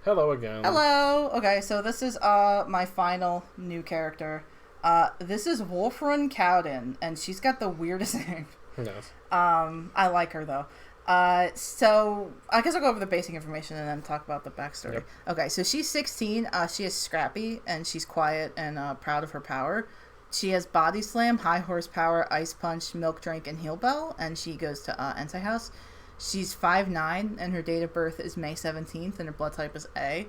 Hello again. Hello! Okay, so this is my final new character. This is Wulfrun Cowden, and she's got the weirdest name. Yes. I like her though. So I guess I'll go over the basic information and then talk about the backstory. Yep. Okay, so she's 16. She is scrappy and she's quiet and proud of her power. She has Body Slam, High Horsepower, Ice Punch, Milk Drink, and Heal Bell, and she goes to Entei House. She's 5'9", and her date of birth is May 17th, and her blood type is A.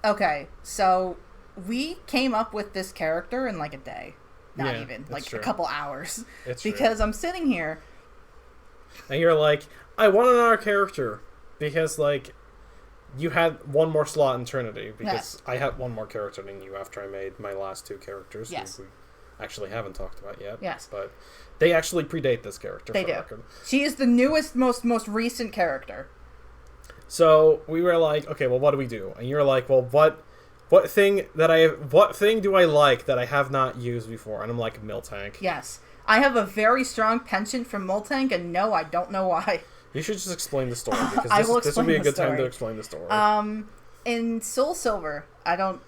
Okay, so we came up with this character in like a day. Not even. Like true. A couple hours. It's because true. I'm sitting here. And you're like, I want another character. Because, like, you had one more slot in Trinity. Because Yes. I had one more character than you after I made my last two characters. Yes. Who we actually haven't talked about yet. Yes. But they actually predate this character. They for do. the record. She is the newest, most recent character. So we were like, okay, well, what do we do? And you're like, well, what thing do I like that I have not used before? And I'm like, Miltank. Yes. I have a very strong penchant from Miltank, and no, I don't know why. You should just explain the story, because I will this would be a explain good the time to story. explain the story. In Soul Silver, I don't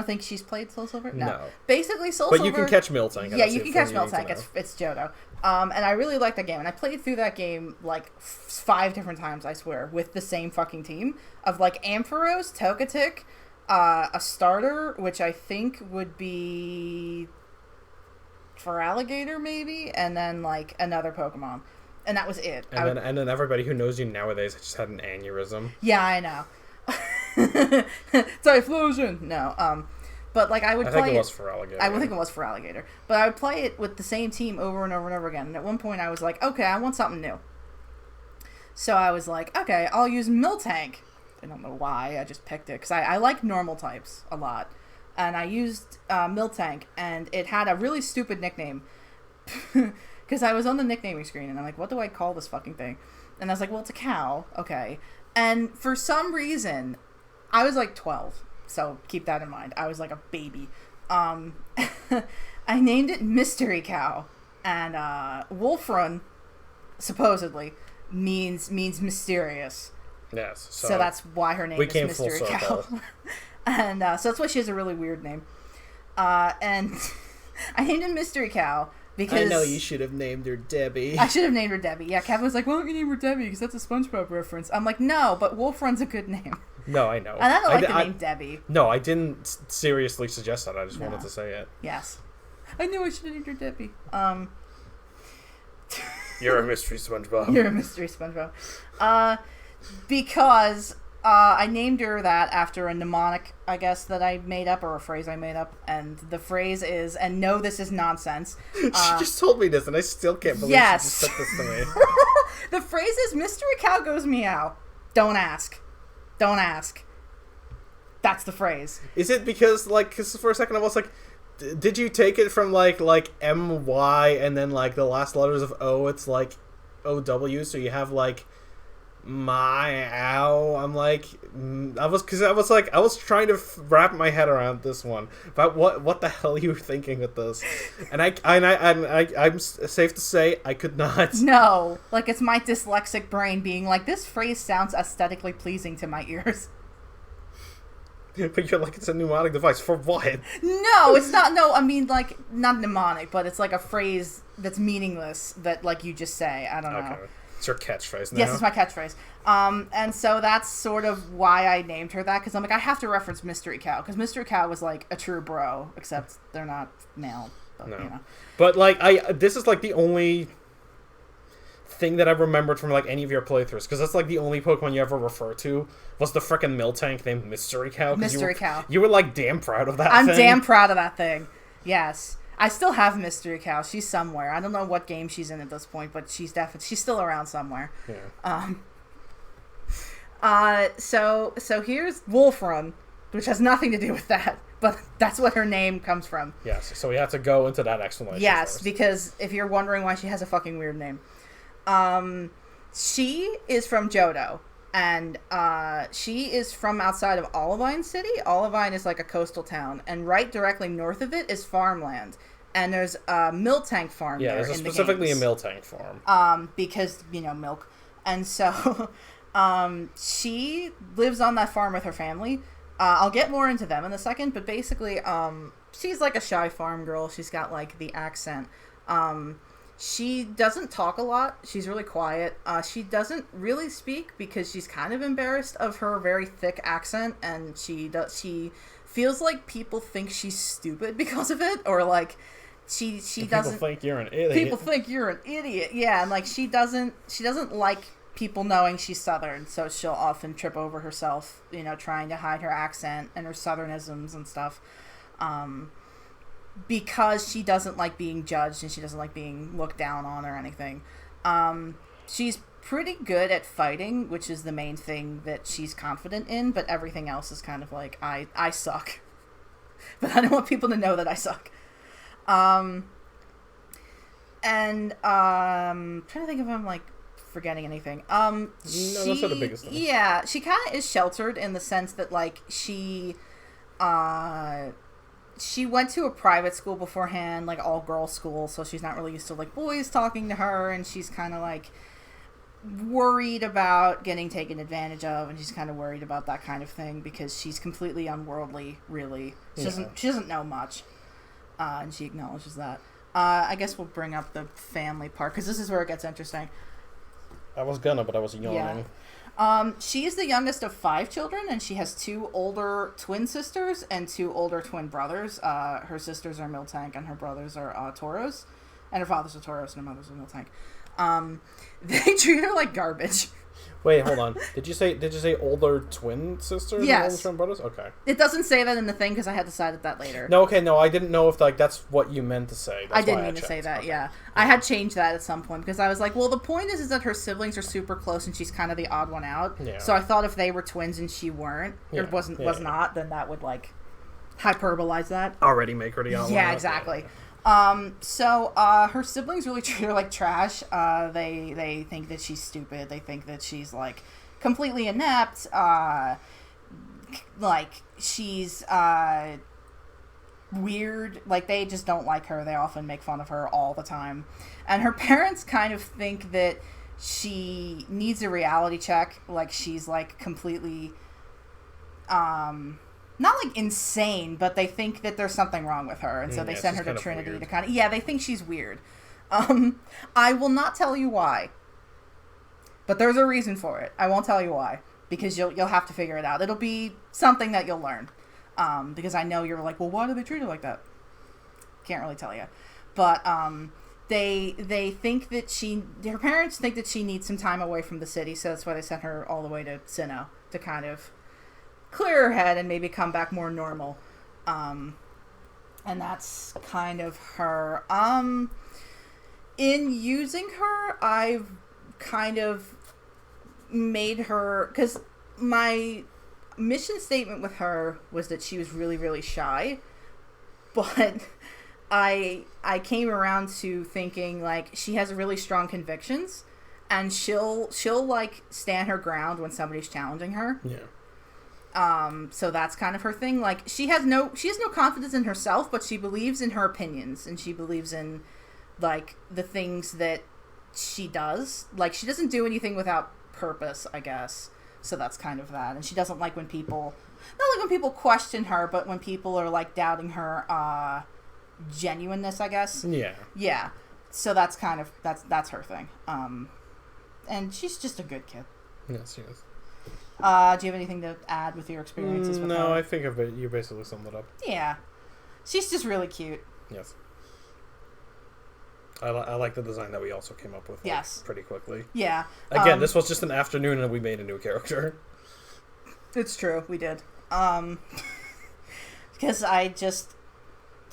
think she's played Soul Silver. No. Basically, Soul But Silver. you can catch Miltank. Yeah, you can catch Miltank. It's Johto. And I really like that game, and I played through that game like 5 different times, I swear, with the same fucking team of like Ampharos, Togetic, a starter, which I think would be for Alligator maybe, and then like another Pokemon, and that was it. And then everybody who knows you nowadays just had an aneurysm. Yeah, I know. Typhlosion. No. But like I would play think it was for Alligator. I would think it was for Alligator. But I would play it with the same team over and over and over again. And at one point I was like, okay, I want something new. So I was like, okay, I'll use Miltank. I don't know why, I just picked it. Because I like normal types a lot. And I used Miltank, and it had a really stupid nickname. Because I was on the nicknaming screen, and I'm like, what do I call this fucking thing? And I was like, well, it's a cow. Okay. And for some reason, I was like 12. So keep that in mind. I was like a baby. I named it Mystery Cow. And Wulfrun, supposedly, means mysterious. Yes. So that's why her name is Mystery Cow. And so that's why she has a really weird name. And I named her Mystery Cow because... I know you should have named her Debbie. I should have named her Debbie. Yeah, Kevin was like, why don't you name her Debbie? Because that's a SpongeBob reference. I'm like, no, but Wulfrun's a good name. No, I know. And I don't like the name Debbie. No, I didn't seriously suggest that. I just wanted to say it. Yes. I knew I should have named her Debbie. You're a mystery SpongeBob. You're a mystery SpongeBob. Because I named her that after a mnemonic, I guess, that I made up, or a phrase I made up. And the phrase is, and no, this is nonsense. She just told me this, and I still can't believe she just said this to me. The phrase is, Mystery Cow goes meow. Don't ask. Don't ask. That's the phrase. Is it because, like, cause for a second I was like, did you take it from, like M-Y, and then, like, the last letters of O, it's, like, O-W, so you have, like, meow. I'm like, I was trying to wrap my head around this one. But what the hell you were thinking with this? And I'm safe to say I could not. No, like it's my dyslexic brain being like, this phrase sounds aesthetically pleasing to my ears. But you're like, it's a mnemonic device for what? No, it's not. No, I mean like not mnemonic, but it's like a phrase that's meaningless that like you just say. I don't know. Okay. It's your catchphrase now. Yes, it's my catchphrase. And so that's sort of why I named her that, because I'm like, I have to reference Mystery Cow, because Mystery Cow was like a true bro, except they're not male. But, no. You know. But like, this is like the only thing that I remembered from like any of your playthroughs, because that's like the only Pokemon you ever refer to was the frickin' Miltank named Mystery Cow. Mystery Cow. You were like damn proud of that thing. I'm damn proud of that thing. Yes. I still have Mystery Cow. She's somewhere. I don't know what game she's in at this point, but she's still around somewhere. Yeah. So here's Wulfrun, which has nothing to do with that, but that's what her name comes from. Yes. So we have to go into that explanation. Yes, first. because if you're wondering why she has a fucking weird name, she is from Johto. And she is from outside of Olivine City. Olivine is like a coastal town, and right directly north of it is farmland. And there's a Miltank farm there in the games. Yeah, there's specifically a Miltank farm. Because, milk. And so She lives on that farm with her family. I'll get more into them in a second, but basically, she's like a shy farm girl. She's got like the accent. She doesn't talk a lot. She's really quiet. She doesn't really speak because she's kind of embarrassed of her very thick accent, and she feels like people think she's stupid because of it, or like she doesn't. People think you're an idiot. People think you're an idiot. Yeah, and like she doesn't like people knowing she's Southern, so she'll often trip over herself, trying to hide her accent and her Southernisms and stuff. Because she doesn't like being judged and she doesn't like being looked down on or anything. She's pretty good at fighting, which is the main thing that she's confident in, but everything else is kind of like, I suck. But I don't want people to know that I suck. Trying to think if I'm like forgetting anything. No, those are the biggest things. Yeah, she kind of is sheltered in the sense that like she went to a private school beforehand, like all girls school, so she's not really used to like boys talking to her, and she's kind of like worried about getting taken advantage of, and she's kind of worried about that kind of thing because she's completely unworldly, really. She doesn't know much, and she acknowledges that. I guess we'll bring up the family part because this is where it gets interesting. I was gonna, but I was yawning. Yeah. She is the youngest of 5 children, and she has 2 older twin sisters and 2 older twin brothers. Her sisters are Miltank, and her brothers are Tauros. And her father's a Tauros, and her mother's a Miltank. They treat her like garbage. Wait, hold on. Did you say older twin sisters? Yes. And older twin brothers? Okay. It doesn't say that in the thing because I had decided that later. No, okay, no, I didn't know if like that's what you meant to say. That's I didn't mean to say that. Okay. Yeah, I had changed that at some point because I was like, well, the point is that her siblings are super close and she's kind of the odd one out. Yeah. So I thought if they were twins and she weren't, or was not, then that would like hyperbolize that. Already make her the odd one out. Yeah, exactly. So her siblings really treat her like trash. They think that she's stupid. They think that she's like completely inept. Like she's weird. Like they just don't like her. They often make fun of her all the time. And her parents kind of think that she needs a reality check. Like she's like completely not like insane, but they think that there's something wrong with her, and so they send her to Trinity to kind of... Yeah, they think she's weird. I will not tell you why, but there's a reason for it. I won't tell you why, because you'll have to figure it out. It'll be something that you'll learn, because I know you're like, well, why do they treat her like that? Can't really tell you, but they think that her parents think that she needs some time away from the city, so that's why they sent her all the way to Sinnoh to kind of clear her head and maybe come back more normal. And that's kind of her. In using her, I've kind of made her... Because my mission statement with her was that she was really, really shy. But I came around to thinking, like, she has really strong convictions. And she'll like, stand her ground when somebody's challenging her. Yeah. So that's kind of her thing. Like, she has no confidence in herself, but she believes in her opinions, and she believes in, like, the things that she does. Like, she doesn't do anything without purpose, I guess. So that's kind of that. And she doesn't like when people, not like when people question her, but when people are, like, doubting her, genuineness, I guess. Yeah. Yeah. So that's kind of, that's her thing. And she's just a good kid. Yes, she is. Do you have anything to add with your experiences with her? No, I think you basically summed it up. Yeah. She's just really cute. Yes. I like the design that we also came up with pretty quickly. Yeah. Again, this was just an afternoon and we made a new character. It's true, we did. Because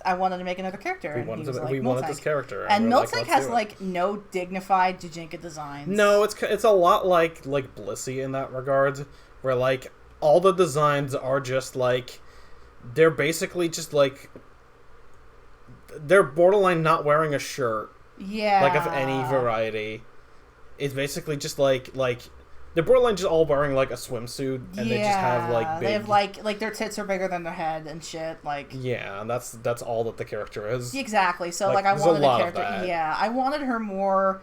I wanted to make another character. We wanted this character. And Miltank has like no dignified Djinka designs. No, it's a lot like Blissey in that regard, where like all the designs are just like they're basically just like they're borderline not wearing a shirt. Yeah. Like of any variety. It's basically just like they're borderline just all wearing like a swimsuit, and they just have like big... They have like their tits are bigger than their head and shit. Like yeah, and that's all that the character is. Exactly. So like I wanted a lot character. Of that. Yeah, I wanted her more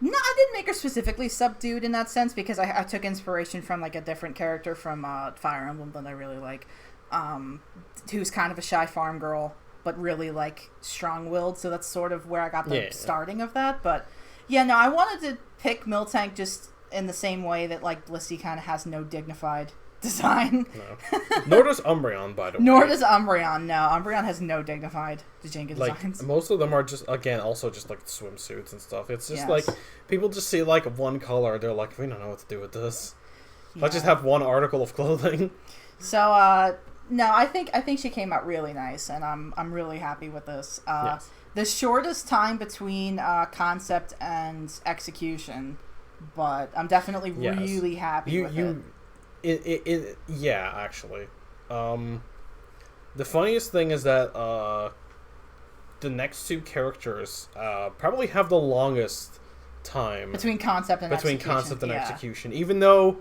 No, I didn't make her specifically subdued in that sense because I took inspiration from like a different character from Fire Emblem that I really like, who's kind of a shy farm girl but really like strong-willed. So that's sort of where I got the starting of that. But yeah, no, I wanted to pick Miltank just in the same way that like Blissey kind of has no dignified design. No. Nor does Umbreon, by the way. Nor does Umbreon. No, Umbreon has no dignified Jenga designs. Most of them are just, again, also just like swimsuits and stuff. It's just like, people just see like one color, they're like, we don't know what to do with this. Let's just have one article of clothing. So, no, I think she came out really nice, and I'm really happy with this. The shortest time between concept and execution, but I'm definitely really happy with it. Yeah, actually. The funniest thing is that the next two characters probably have the longest time between concept and execution. Even though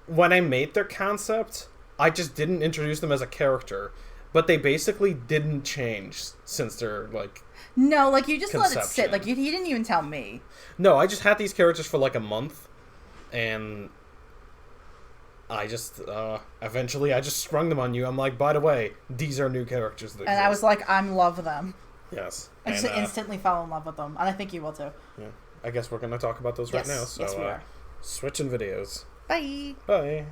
when I made their concept, I just didn't introduce them as a character, but they basically didn't change since they're like. No, like you just let it sit. Like you didn't even tell me. No, I just had these characters for like a month, and I just, eventually I just sprung them on you. I'm like, by the way, these are new characters that exist. I was like, I love them. Yes. I just instantly fell in love with them. And I think you will too. Yeah. I guess we're going to talk about those right now. So, yes, we are. switching videos. Bye. Bye.